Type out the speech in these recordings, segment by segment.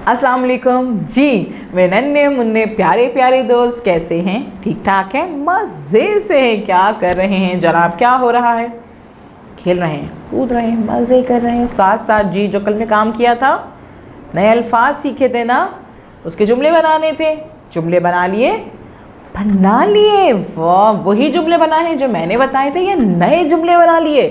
अस्सलाम वालेकुम जी। मेरे नन्हे मुन्ने प्यारे प्यारे दोस्त कैसे हैं? ठीक ठाक हैं, मज़े से हैं? क्या कर रहे हैं जनाब? क्या हो रहा है? खेल रहे हैं, कूद रहे हैं, मज़े कर रहे हैं। साथ साथ जी जो कल में काम किया था, नए अल्फाज सीखे थे ना, उसके जुमले बनाने थे। जुमले बना लिए? बना लिए। वाह, वही जुमले बनाए हैं जो मैंने बताए थे या नए जुमले बना लिए?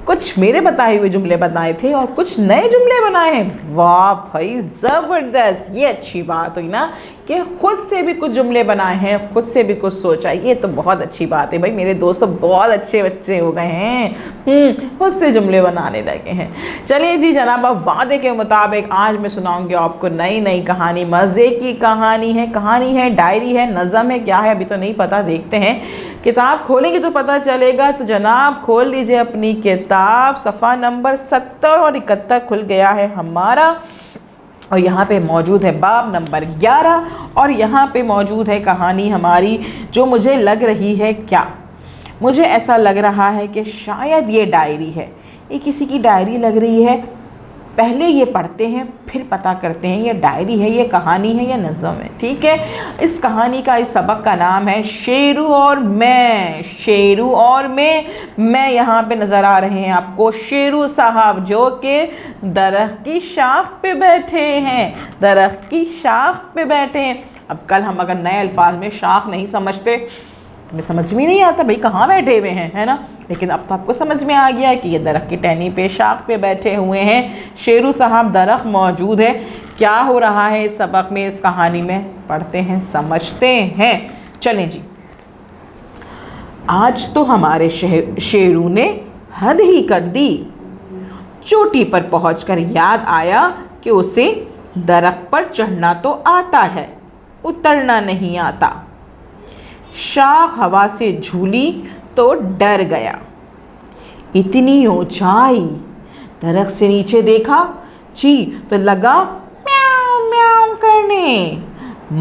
कुछ मेरे बताए हुए जुमले बनाए थे और कुछ नए जुमले बनाए हैं। वाह भाई ज़बरदस्त। ये अच्छी बात हुई ना कि खुद से भी कुछ जुमले बनाए हैं, खुद से भी कुछ सोचा। ये तो बहुत अच्छी बात है भाई। मेरे दोस्त तो बहुत अच्छे बच्चे हो गए हैं, खुद से जुमले बनाने लगे हैं। चलिए जी जनाब, अब वादे के मुताबिक आज मैं सुनाऊंगी आपको नई नई कहानी। मज़े की कहानी है, डायरी है, नज़म है, क्या है अभी तो नहीं पता, देखते हैं। किताब खोलेंगे तो पता चलेगा। तो जनाब खोल लीजिए अपनी किताब, सफ़ा नंबर 70 और 71 खुल गया है हमारा। और यहाँ पे मौजूद है बाब नंबर 11 और यहाँ पे मौजूद है कहानी हमारी जो मुझे लग रही है, क्या मुझे ऐसा लग रहा है कि शायद ये डायरी है, ये किसी की डायरी लग रही है। पहले ये पढ़ते हैं फिर पता करते हैं ये डायरी है, ये कहानी है या नज़म है। ठीक है, इस कहानी का, इस सबक का नाम है शेरू और मैं। शेरू और मैं यहाँ पे नज़र आ रहे हैं आपको शेरू साहब जो कि दरख्त की शाख पे बैठे हैं, दरख्त की शाख पे बैठे हैं। अब कल हम अगर नए अल्फाज में शाख नहीं समझते, हमें समझ में नहीं आता भाई कहाँ बैठे हुए हैं, है ना। लेकिन अब तो आपको समझ में आ गया है कि ये दरख्त की टहनी पे, शाख पे बैठे हुए हैं शेरू साहब, दरख्त मौजूद है। क्या हो रहा है इस सबक में, इस कहानी में, पढ़ते हैं, समझते हैं। चलें जी। आज तो हमारे शेरू ने हद ही कर दी। चोटी पर पहुंचकर याद आया कि उसे दरख्त पर चढ़ना तो आता है, उतरना नहीं आता। शाख हवा से झूली तो डर गया। इतनी ऊंचाई! दरख्त से नीचे देखा जी तो लगा म्याऊं म्याऊं करने।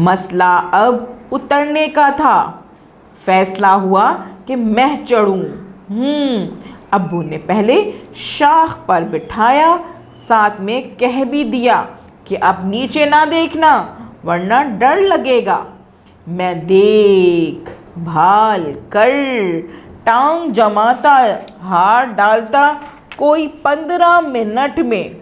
मसला अब उतरने का था। फैसला हुआ कि मैं चढ़ूं। अब्बू ने पहले शाख पर बिठाया, साथ में कह भी दिया कि अब नीचे ना देखना वरना डर लगेगा। मैं देख भाल कर टांग जमाता, हाथ डालता, कोई 15 मिनट में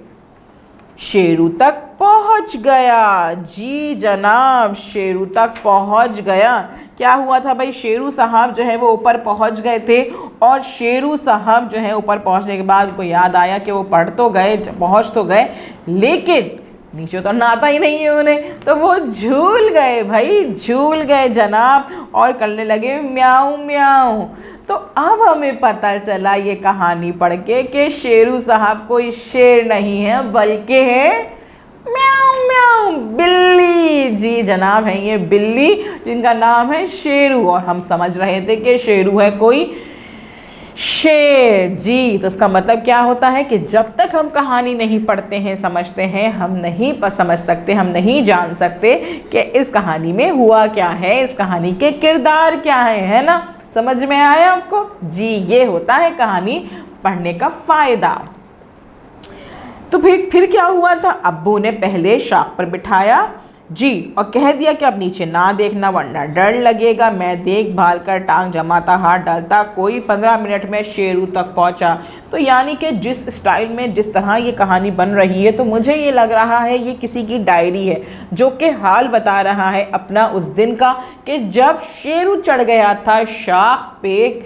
शेरू तक पहुंच गया। जी जनाब, शेरू तक पहुंच गया। क्या हुआ था भाई, शेरू साहब जो है वो ऊपर पहुंच गए थे और शेरू साहब जो है ऊपर पहुंचने के बाद उनको याद आया कि वो पढ़ तो गए, पहुंच तो गए, लेकिन नीचे तो नाता ही नहीं है उन्हें, तो वो झूल गए भाई, झूल गए जनाब और करने लगे म्याऊं म्याऊं। तो अब हमें पता चला ये कहानी पढ़ के कि शेरू साहब कोई शेर नहीं है बल्कि है म्याऊं म्याऊं बिल्ली। जी जनाब, है ये बिल्ली जिनका नाम है शेरू, और हम समझ रहे थे कि शेरू है कोई शेर। जी, तो इसका मतलब क्या होता है कि जब तक हम कहानी नहीं पढ़ते हैं, समझते हैं, हम नहीं समझ सकते, हम नहीं जान सकते कि इस कहानी में हुआ क्या है, इस कहानी के किरदार क्या है ना। समझ में आया आपको? जी, ये होता है कहानी पढ़ने का फ़ायदा। तो फिर क्या हुआ था, अब्बू ने पहले शाख पर बिठाया जी और कह दिया कि अब नीचे ना देखना वरना डर लगेगा। मैं देखभाल कर टांग जमाता, हाथ डालता, कोई 15 मिनट में शेरू तक पहुंचा। तो यानी कि जिस स्टाइल में, जिस तरह ये कहानी बन रही है, तो मुझे ये लग रहा है ये किसी की डायरी है जो कि हाल बता रहा है अपना उस दिन का कि जब शेरू चढ़ गया था शाख पे,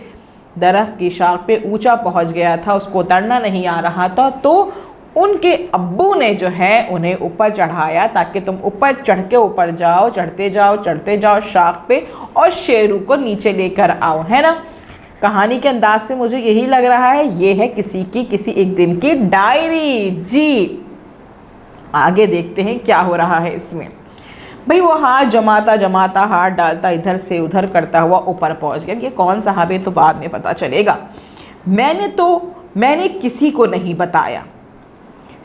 दरख्त की शाख पे ऊंचा पहुंच गया था, उसको उतरना नहीं आ रहा था, तो उनके अब्बू ने जो है उन्हें ऊपर चढ़ाया ताकि तुम ऊपर चढ़ के ऊपर जाओ, चढ़ते जाओ शाख पे और शेरू को नीचे लेकर आओ, है ना। कहानी के अंदाज से मुझे यही लग रहा है ये है किसी एक दिन की डायरी। जी, आगे देखते हैं क्या हो रहा है इसमें। भाई वो हाथ जमाता, हाथ डालता, इधर से उधर करता हुआ ऊपर पहुंच गया। ये कौन साहब है तो बाद में पता चलेगा। मैंने किसी को नहीं बताया,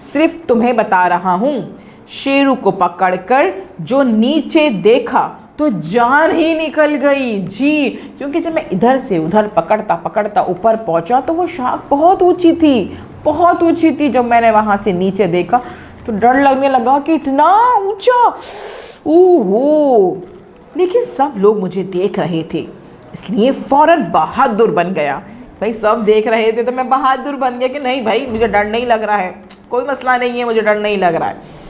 सिर्फ तुम्हें बता रहा हूँ। शेरू को पकड़कर जो नीचे देखा तो जान ही निकल गई। जी, क्योंकि जब मैं इधर से उधर पकड़ता ऊपर पहुँचा तो वो शाख बहुत ऊंची थी। जब मैंने वहाँ से नीचे देखा तो डर लगने लगा कि इतना ऊंचा, ओहो। लेकिन सब लोग मुझे देख रहे थे, इसलिए फौरन बहादुर बन गया। भाई सब देख रहे थे तो मैं बहादुर बन गया कि नहीं भाई मुझे डर नहीं लग रहा है, कोई मसला नहीं है, मुझे डर नहीं लग रहा है।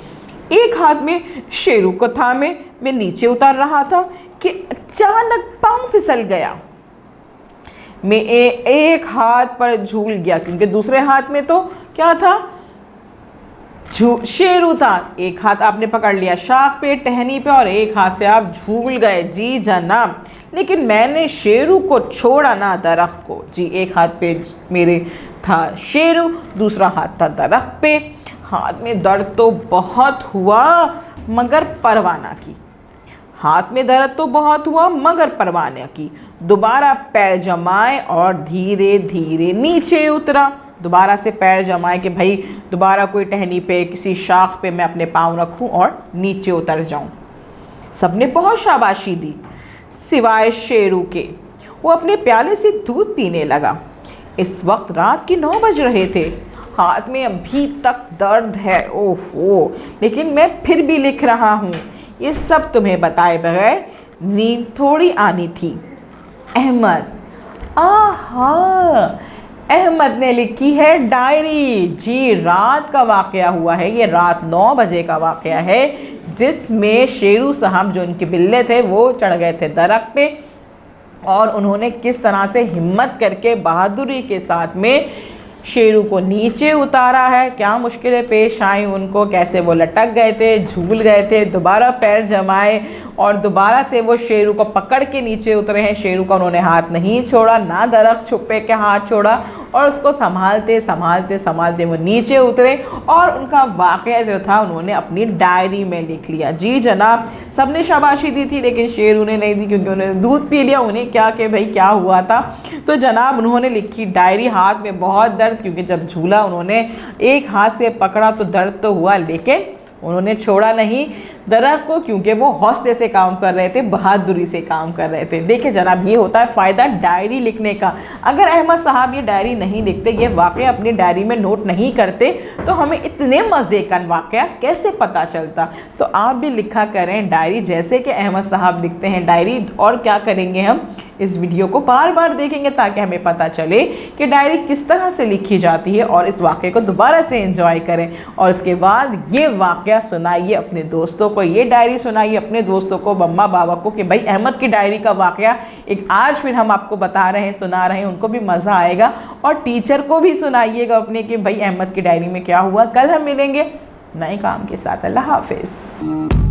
एक हाथ में शेरू को थामे मैं नीचे उतर रहा था कि अचानक पांव फिसल गया। मैं एक हाथ पर झूल गया क्योंकि दूसरे हाथ में तो क्या था, शेरू था। एक हाथ आपने पकड़ लिया शाख पे, टहनी पे, और एक हाथ से आप झूल गए। जी जनाब, लेकिन मैंने शेरू को छोड़ा ना, दरख्त को। जी, एक हाथ पे मेरे था शेरू, दूसरा हाथ था दरख्त पे। हाथ में दर्द तो बहुत हुआ मगर परवाना की। हाथ में दर्द तो बहुत हुआ मगर परवाना की। दोबारा पैर जमाए और धीरे धीरे नीचे उतरा। दोबारा से पैर जमाए कि भाई दोबारा कोई टहनी पे, किसी शाख पे मैं अपने पाँव रखूं और नीचे उतर जाऊं। सबने बहुत शाबाशी दी सिवाय शेरू के। वो अपने प्याले से दूध पीने लगा। इस वक्त रात के 9 बज रहे थे। हाथ में अभी तक दर्द है, ओहो, लेकिन मैं फिर भी लिख रहा हूँ। ये सब तुम्हें बताए बगैर नींद थोड़ी आनी थी। अहमद, आहा, अहमद ने लिखी है डायरी। जी, रात का वाक़या हुआ है, ये रात 9 बजे का वाक़या है, जिसमें शेरू साहब जो उनके बिल्ले थे वो चढ़ गए थे दरख्त पे, और उन्होंने किस तरह से हिम्मत करके बहादुरी के साथ में शेरू को नीचे उतारा है। क्या मुश्किलें पेश आई उनको, कैसे वो लटक गए थे, झूल गए थे, दोबारा पैर जमाए और दोबारा से वो शेरू को पकड़ के नीचे उतरे हैं। शेरू का उन्होंने हाथ नहीं छोड़ा, ना दरख्त छुपे के हाथ छोड़ा, और उसको संभालते संभालते संभालते वो नीचे उतरे और उनका वाक़या जो था उन्होंने अपनी डायरी में लिख लिया। जी जनाब, सबने शाबाशी दी थी लेकिन शेरू ने नहीं दी क्योंकि उन्होंने दूध पी लिया। उन्हें क्या कि भाई क्या हुआ था। तो जनाब उन्होंने लिखी डायरी। हाथ में बहुत दर्द, क्योंकि जब झूला उन्होंने एक हाथ से पकड़ा तो दर्द तो हुआ, लेकिन उन्होंने छोड़ा नहीं दरख्त को, क्योंकि वो हौसले से काम कर रहे थे, बहादुरी से काम कर रहे थे। देखिए जनाब, ये होता है फ़ायदा डायरी लिखने का। अगर अहमद साहब ये डायरी नहीं लिखते, ये वाक़या अपनी डायरी में नोट नहीं करते, तो हमें इतने मज़े का वाक़या कैसे पता चलता। तो आप भी लिखा करें डायरी, जैसे कि अहमद साहब लिखते हैं डायरी। और क्या करेंगे, हम इस वीडियो को बार बार देखेंगे ताकि हमें पता चले कि डायरी किस तरह से लिखी जाती है, और इस वाक़े को दोबारा से एंजॉय करें। और इसके बाद ये वाक़या सुनाइए अपने दोस्तों को, ये डायरी सुनाइए अपने दोस्तों को, मम्मा बाबा को, कि भाई अहमद की डायरी का वाक़या एक आज फिर हम आपको बता रहे हैं, सुना रहे हैं, उनको भी मज़ा आएगा। और टीचर को भी सुनाइएगा अपने कि भाई अहमद की डायरी में क्या हुआ। कल हम मिलेंगे नए काम के साथ। अल्लाह हाफिज़।